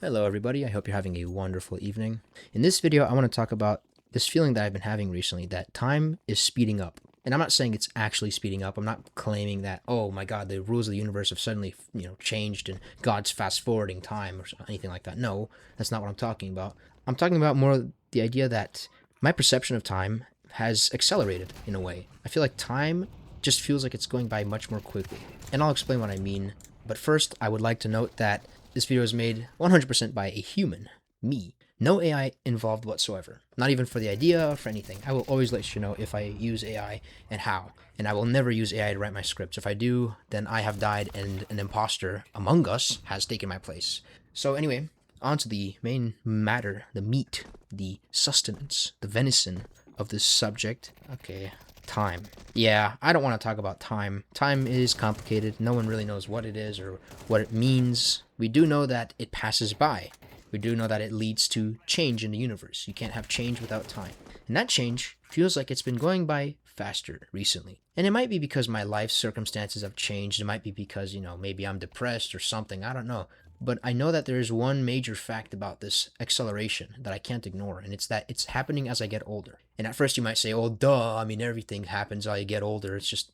Hello everybody, I hope you're having a wonderful evening. In this video, I want to talk about this feeling that I've been having recently that time is speeding up. And I'm not saying it's actually speeding up. I'm not claiming that, oh my god, the rules of the universe have suddenly, changed and God's fast forwarding time or anything like that. No, that's not what I'm talking about. I'm talking about more the idea that my perception of time has accelerated in a way. I feel like time just feels like it's going by much more quickly. And I'll explain what I mean. But first, I would like to note that this video is made 100% by a human, me. No AI involved whatsoever. Not even for the idea or for anything. I will always let you know if I use AI and how. And I will never use AI to write my scripts. If I do, then I have died and an imposter among us has taken my place. So anyway, on to the main matter, the meat, the sustenance, the venison of this subject. Okay, time. Yeah, I don't want to talk about time. Time is complicated. No one really knows what it is or what it means. We do know that it passes by. We do know that it leads to change in the universe. You can't have change without time. And that change feels like it's been going by faster recently. And it might be because my life circumstances have changed. It might be because, maybe I'm depressed or something. I don't know. But I know that there is one major fact about this acceleration that I can't ignore, and it's that it's happening as I get older. And at first you might say, oh, duh, I mean, everything happens as you get older. It's just,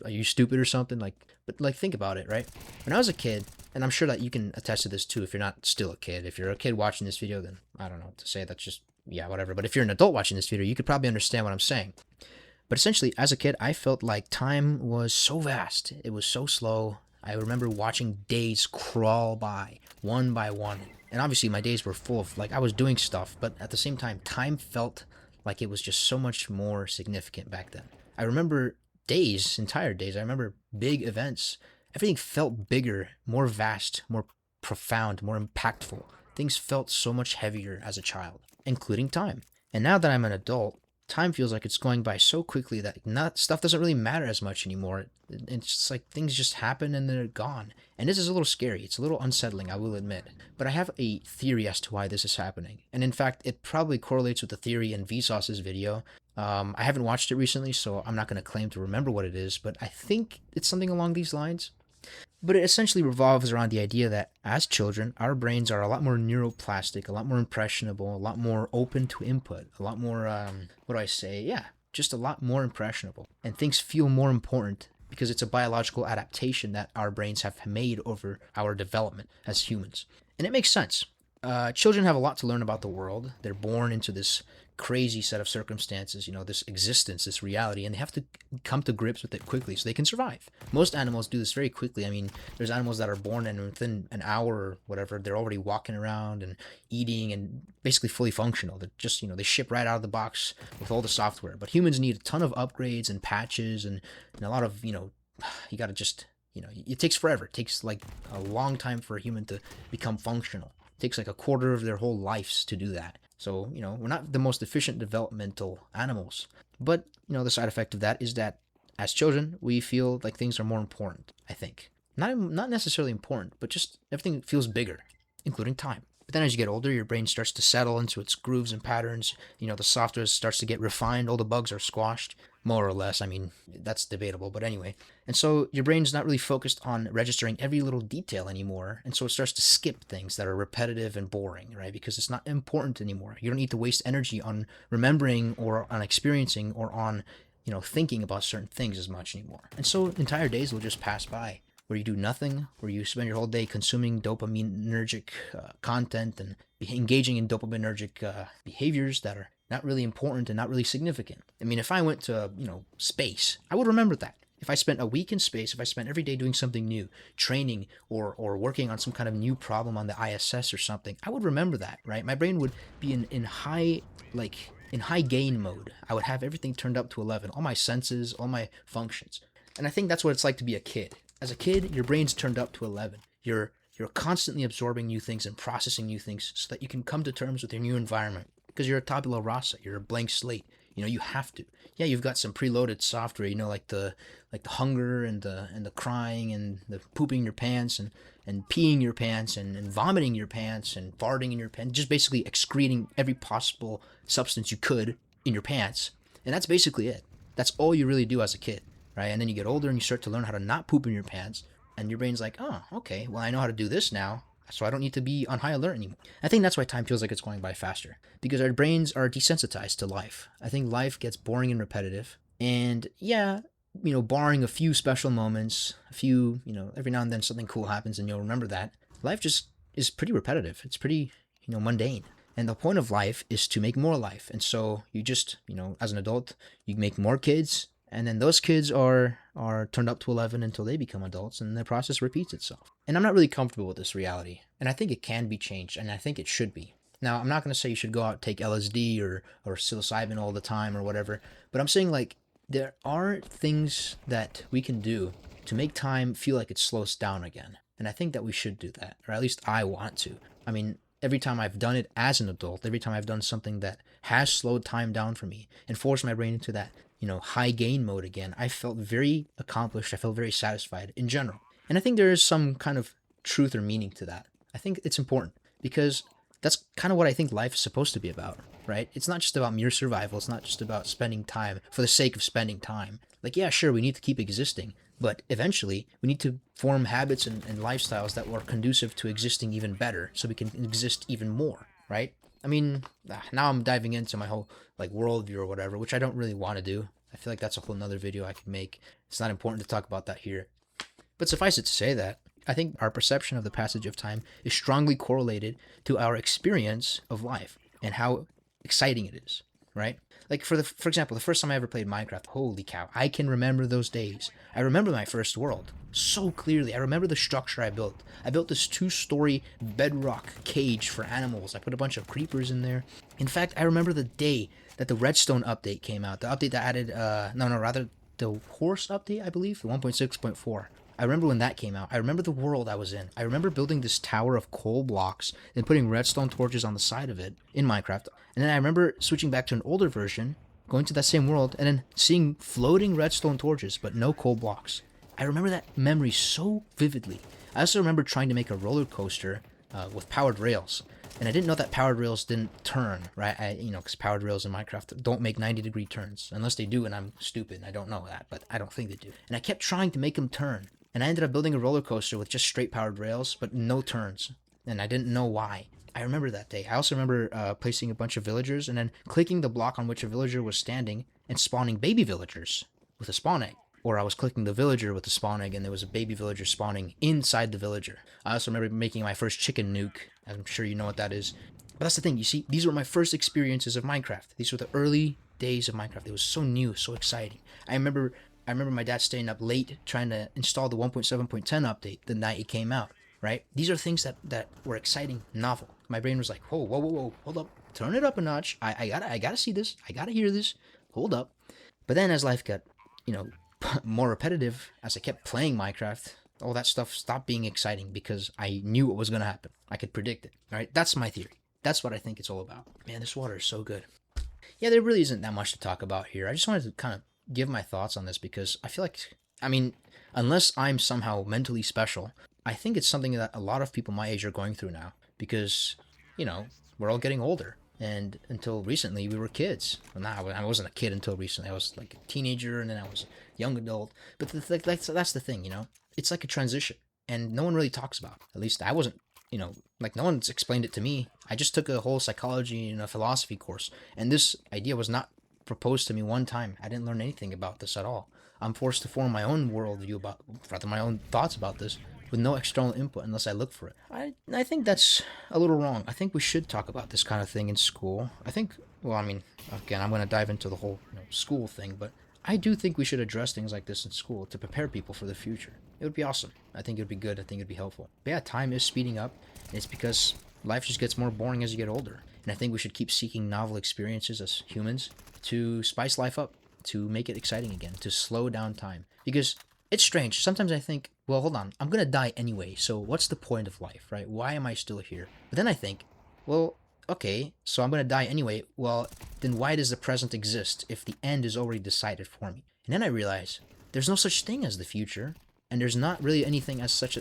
are you stupid or something? But think about it, right? When I was a kid, and I'm sure that you can attest to this too if you're not still a kid. If you're a kid watching this video, then I don't know what to say. That's just, yeah, whatever. But if you're an adult watching this video, you could probably understand what I'm saying. But essentially, as a kid, I felt like time was so vast. It was so slow. I remember watching days crawl by one. And obviously, my days were full of, I was doing stuff, but at the same time, time felt like it was just so much more significant back then. I remember days, entire days. I remember big events. Everything felt bigger, more vast, more profound, more impactful. Things felt so much heavier as a child, including time. And now that I'm an adult, time feels like it's going by so quickly that stuff doesn't really matter as much anymore. It's just like things just happen and they're gone. And this is a little scary. It's a little unsettling, I will admit. But I have a theory as to why this is happening. And in fact, it probably correlates with the theory in Vsauce's video. I haven't watched it recently, so I'm not going to claim to remember what it is, but I think it's something along these lines. But it essentially revolves around the idea that as children, our brains are a lot more neuroplastic, a lot more impressionable, a lot more open to input, a lot more, what do I say? Yeah, just a lot more impressionable. And things feel more important because it's a biological adaptation that our brains have made over our development as humans. And it makes sense. Children have a lot to learn about the world. They're born into this crazy set of circumstances, this existence, this reality, and they have to come to grips with it quickly so they can survive. Most animals do this very quickly. I mean, there's animals that are born and within an hour or whatever, they're already walking around and eating and basically fully functional. They're just, they ship right out of the box with all the software. But humans need a ton of upgrades and patches and a lot of, you got to just, it takes forever. It takes like a long time for a human to become functional. It takes like a quarter of their whole lives to do that. So, we're not the most efficient developmental animals. But, the side effect of that is that as children, we feel like things are more important, I think. Not necessarily important, but just everything feels bigger, including time. But then as you get older, your brain starts to settle into its grooves and patterns. The software starts to get refined. All the bugs are squashed, more or less. I mean, that's debatable, but anyway. And so your brain's not really focused on registering every little detail anymore. And so it starts to skip things that are repetitive and boring, right? Because it's not important anymore. You don't need to waste energy on remembering or on experiencing or on, thinking about certain things as much anymore. And so entire days will just pass by where you do nothing, where you spend your whole day consuming dopaminergic content and engaging in dopaminergic behaviors that are not really important and not really significant. I mean, if I went to, space, I would remember that. If I spent a week in space, if I spent every day doing something new, training or working on some kind of new problem on the ISS or something, I would remember that, right? My brain would be in high gain mode. I would have everything turned up to 11, all my senses, all my functions. And I think that's what it's like to be a kid. As a kid, your brain's turned up to 11. You're constantly absorbing new things and processing new things so that you can come to terms with your new environment. Because you're a tabula rasa, you're a blank slate. You have to. Yeah, you've got some preloaded software. Like the hunger and the crying and the pooping your pants and peeing your pants and vomiting your pants and farting in your pants. Just basically excreting every possible substance you could in your pants. And that's basically it. That's all you really do as a kid. Right? And then you get older and you start to learn how to not poop in your pants. And your brain's like, oh, okay, well, I know how to do this now. so I don't need to be on high alert anymore. I think that's why time feels like it's going by faster, because our brains are desensitized to life. I think life gets boring and repetitive. And yeah, barring a few special moments, every now and then something cool happens and you'll remember that, life just is pretty repetitive. It's pretty, mundane. And the point of life is to make more life. And so you just, as an adult, you make more kids, and then those kids are turned up to 11 until they become adults, and the process repeats itself. And I'm not really comfortable with this reality, and I think it can be changed, and I think it should be. Now, I'm not going to say you should go out and take LSD or psilocybin all the time or whatever, but I'm saying, like, there are things that we can do to make time feel like it slows down again. And I think that we should do that, or at least I want to. I mean, every time I've done it as an adult, every time I've done something that has slowed time down for me and forced my brain into that, high gain mode again, I felt very accomplished. I felt very satisfied in general. And I think there is some kind of truth or meaning to that. I think it's important because that's kind of what I think life is supposed to be about, right? It's not just about mere survival. It's not just about spending time for the sake of spending time. Like, yeah, sure, we need to keep existing, but eventually we need to form habits and lifestyles that are conducive to existing even better so we can exist even more, right? I mean, now I'm diving into my whole like worldview or whatever, which I don't really want to do. I feel like that's a whole nother video I could make. It's not important to talk about that here. But suffice it to say that I think our perception of the passage of time is strongly correlated to our experience of life and how exciting it is, right? Like for example, the first time I ever played Minecraft, holy cow, I can remember those days. I remember my first world so clearly. I remember the structure I built. I built this 2-story bedrock cage for animals. I put a bunch of creepers in there. In fact, I remember the day that the Redstone update came out. The update that added, the horse update, I believe, the 1.6.4. I remember when that came out. I remember the world I was in. I remember building this tower of coal blocks and putting redstone torches on the side of it in Minecraft. And then I remember switching back to an older version, going to that same world, and then seeing floating redstone torches, but no coal blocks. I remember that memory so vividly. I also remember trying to make a roller coaster with powered rails. And I didn't know that powered rails didn't turn, right? Because powered rails in Minecraft don't make 90-degree turns. Unless they do, and I'm stupid and I don't know that, but I don't think they do. And I kept trying to make them turn. And I ended up building a roller coaster with just straight powered rails, but no turns. And I didn't know why. I remember that day. I also remember placing a bunch of villagers and then clicking the block on which a villager was standing and spawning baby villagers with a spawn egg. Or I was clicking the villager with the spawn egg and there was a baby villager spawning inside the villager. I also remember making my first chicken nuke. I'm sure you know what that is. But that's the thing. You see, these were my first experiences of Minecraft. These were the early days of Minecraft. It was so new, so exciting. I remember my dad staying up late trying to install the 1.7.10 update the night it came out, right? These are things that were exciting, novel. My brain was like, whoa, hold up. Turn it up a notch. I gotta see this. I gotta hear this. Hold up. But then as life got, more repetitive, as I kept playing Minecraft, all that stuff stopped being exciting because I knew what was going to happen. I could predict it, all right? That's my theory. That's what I think it's all about. Man, this water is so good. Yeah, there really isn't that much to talk about here. I just wanted to kind of give my thoughts on this because I feel like, unless I'm somehow mentally special, I think it's something that a lot of people my age are going through now because, we're all getting older. And until recently, we were kids. Well, I wasn't a kid until recently. I was like a teenager, and then I was a young adult. But that's the thing, It's like a transition, and no one really talks about it. At least I wasn't, no one's explained it to me. I just took a whole psychology and a philosophy course, and this idea was not proposed to me one time. I didn't learn anything about this at all. I'm forced to form my own worldview my own thoughts about this with no external input unless I look for it. I think that's a little wrong. I think we should talk about this kind of thing in school. Again, I'm going to dive into the whole school thing, but I do think we should address things like this in school to prepare people for the future. It would be awesome. I think it would be good. I think it would be helpful. But yeah, time is speeding up, and it's because life just gets more boring as you get older. And I think we should keep seeking novel experiences as humans to spice life up, to make it exciting again, to slow down time. Because it's strange. Sometimes I think, well, hold on, I'm going to die anyway, so what's the point of life, right? Why am I still here? But then I think, well, okay, so I'm going to die anyway. Well, then why does the present exist if the end is already decided for me? And then I realize there's no such thing as the future, and there's not really any such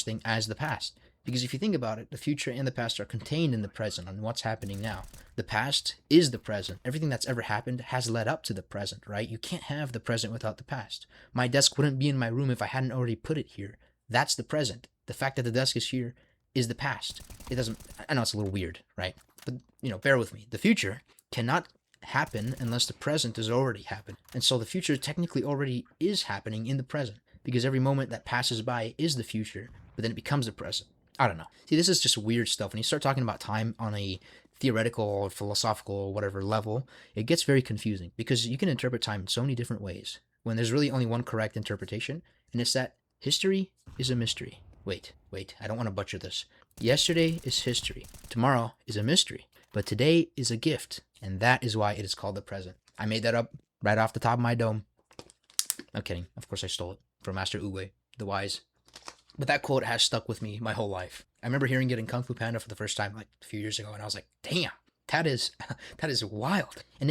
thing as the past. Because if you think about it, the future and the past are contained in the present on what's happening now. The past is the present. Everything that's ever happened has led up to the present, right? You can't have the present without the past. My desk wouldn't be in my room if I hadn't already put it here. That's the present. The fact that the desk is here is the past. It doesn't, I know it's a little weird, right? But, you know, bear with me. The future cannot happen unless the present has already happened. And so the future technically already is happening in the present, because every moment that passes by is the future, but then it becomes the present. I don't know. See, this is just weird stuff. When you start talking about time on a theoretical or philosophical or whatever level, it gets very confusing, because you can interpret time in so many different ways when there's really only one correct interpretation, and it's that history is a mystery. Wait, I don't want to butcher this. Yesterday is history. Tomorrow is a mystery. But today is a gift, and that is why it is called the present. I made that up right off the top of my dome. I'm kidding. Of course I stole it from Master Oogway, the wise. But that quote has stuck with me my whole life. I remember hearing it in Kung Fu Panda for the first time like a few years ago, and I was like, damn, that is wild. And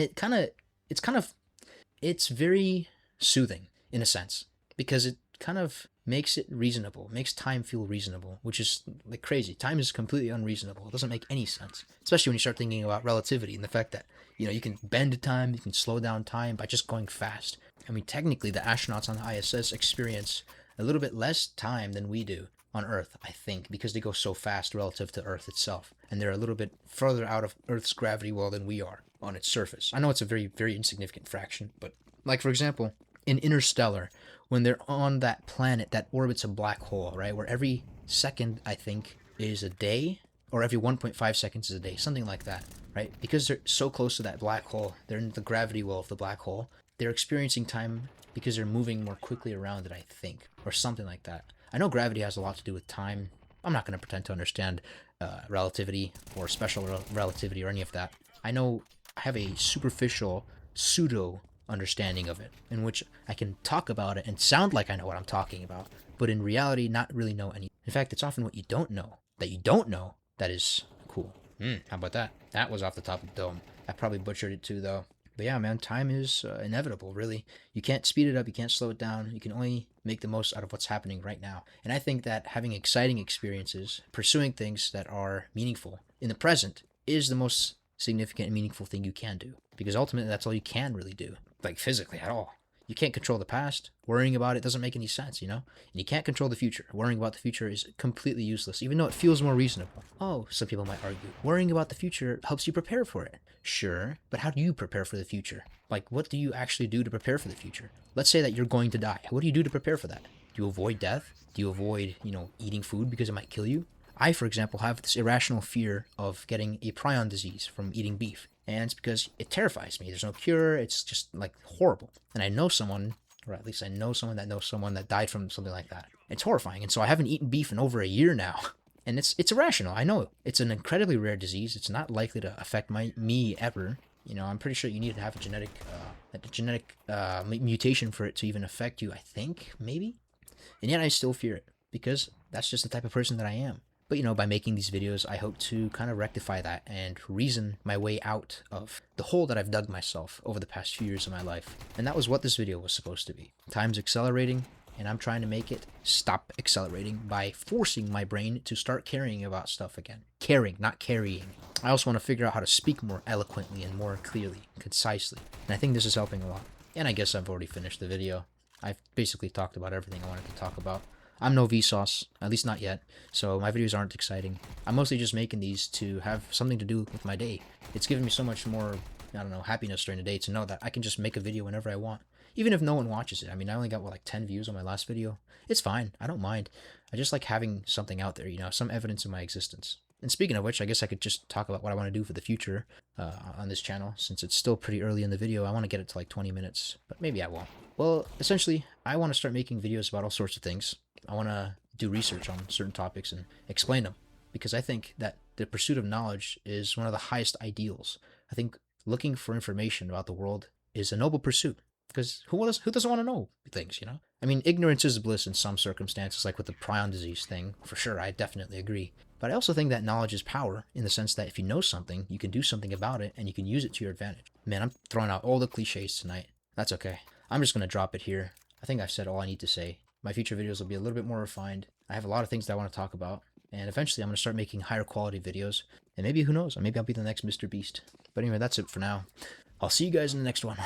it's very soothing in a sense, because it kind of makes it reasonable, makes time feel reasonable, which is like crazy. Time is completely unreasonable. It doesn't make any sense, especially when you start thinking about relativity and the fact that, you know, you can bend time, you can slow down time by just going fast. I mean, technically the astronauts on the ISS experience a little bit less time than we do on Earth, I think, because they go so fast relative to Earth itself, and they're a little bit further out of Earth's gravity well than we are on its surface. I know it's a very, very insignificant fraction, but like, for example, in Interstellar, when they're on that planet that orbits a black hole, right, where every second, I think, is a day, or every 1.5 seconds is a day, something like that, right? Because they're so close to that black hole, they're in the gravity well of the black hole, they're experiencing time because they're moving more quickly around it, I think, or something like that. I know gravity has a lot to do with time. I'm not going to pretend to understand relativity or special relativity or any of that. I know I have a superficial pseudo understanding of it, in which I can talk about it and sound like I know what I'm talking about, but in reality not really know any. In fact, it's often what you don't know that is cool. How about that? That was off the top of the dome. I probably butchered it too, though. But yeah, man, time is inevitable, really. You can't speed it up, you can't slow it down. You can only make the most out of what's happening right now. And I think that having exciting experiences, pursuing things that are meaningful in the present, is the most significant and meaningful thing you can do, because ultimately that's all you can really do, like physically at all. You can't control the past. Worrying about it doesn't make any sense, you know? And you can't control the future. Worrying about the future is completely useless, even though it feels more reasonable. Oh, some people might argue, worrying about the future helps you prepare for it. Sure, but how do you prepare for the future? Like, what do you actually do to prepare for the future? Let's say that you're going to die. What do you do to prepare for that? Do you avoid death? Do you avoid, eating food because it might kill you? I, for example, have this irrational fear of getting a prion disease from eating beef. And it's because it terrifies me. There's no cure. It's just like horrible. And I know someone, or at least I know someone that knows someone that died from something like that. It's horrifying. And so I haven't eaten beef in over a year now. And it's irrational. I know it's an incredibly rare disease. It's not likely to affect me ever. I'm pretty sure you need to have a genetic mutation for it to even affect you, I think, maybe. And yet I still fear it, because that's just the type of person that I am. But, by making these videos, I hope to kind of rectify that and reason my way out of the hole that I've dug myself over the past few years of my life. And that was what this video was supposed to be. Time's accelerating, and I'm trying to make it stop accelerating by forcing my brain to start caring about stuff again. Caring, not carrying. I also want to figure out how to speak more eloquently and more clearly, concisely. And I think this is helping a lot. And I guess I've already finished the video. I've basically talked about everything I wanted to talk about. I'm no Vsauce, at least not yet, so my videos aren't exciting. I'm mostly just making these to have something to do with my day. It's given me so much more, happiness during the day to know that I can just make a video whenever I want, even if no one watches it. I mean, I only got, 10 views on my last video? It's fine, I don't mind. I just like having something out there, some evidence of my existence. And speaking of which, I guess I could just talk about what I want to do for the future on this channel, since it's still pretty early in the video. I want to get it to 20 minutes, but maybe I won't. Well, essentially, I want to start making videos about all sorts of things. I want to do research on certain topics and explain them, because I think that the pursuit of knowledge is one of the highest ideals. I think looking for information about the world is a noble pursuit, because who doesn't want to know things, I mean, ignorance is bliss in some circumstances, like with the prion disease thing, for sure, I definitely agree. But I also think that knowledge is power, in the sense that if you know something, you can do something about it, and you can use it to your advantage. Man, I'm throwing out all the cliches tonight. That's okay. I'm just going to drop it here. I think I've said all I need to say. My future videos will be a little bit more refined. I have a lot of things that I want to talk about. And eventually I'm going to start making higher quality videos. And maybe, who knows, maybe I'll be the next Mr. Beast. But anyway, that's it for now. I'll see you guys in the next one.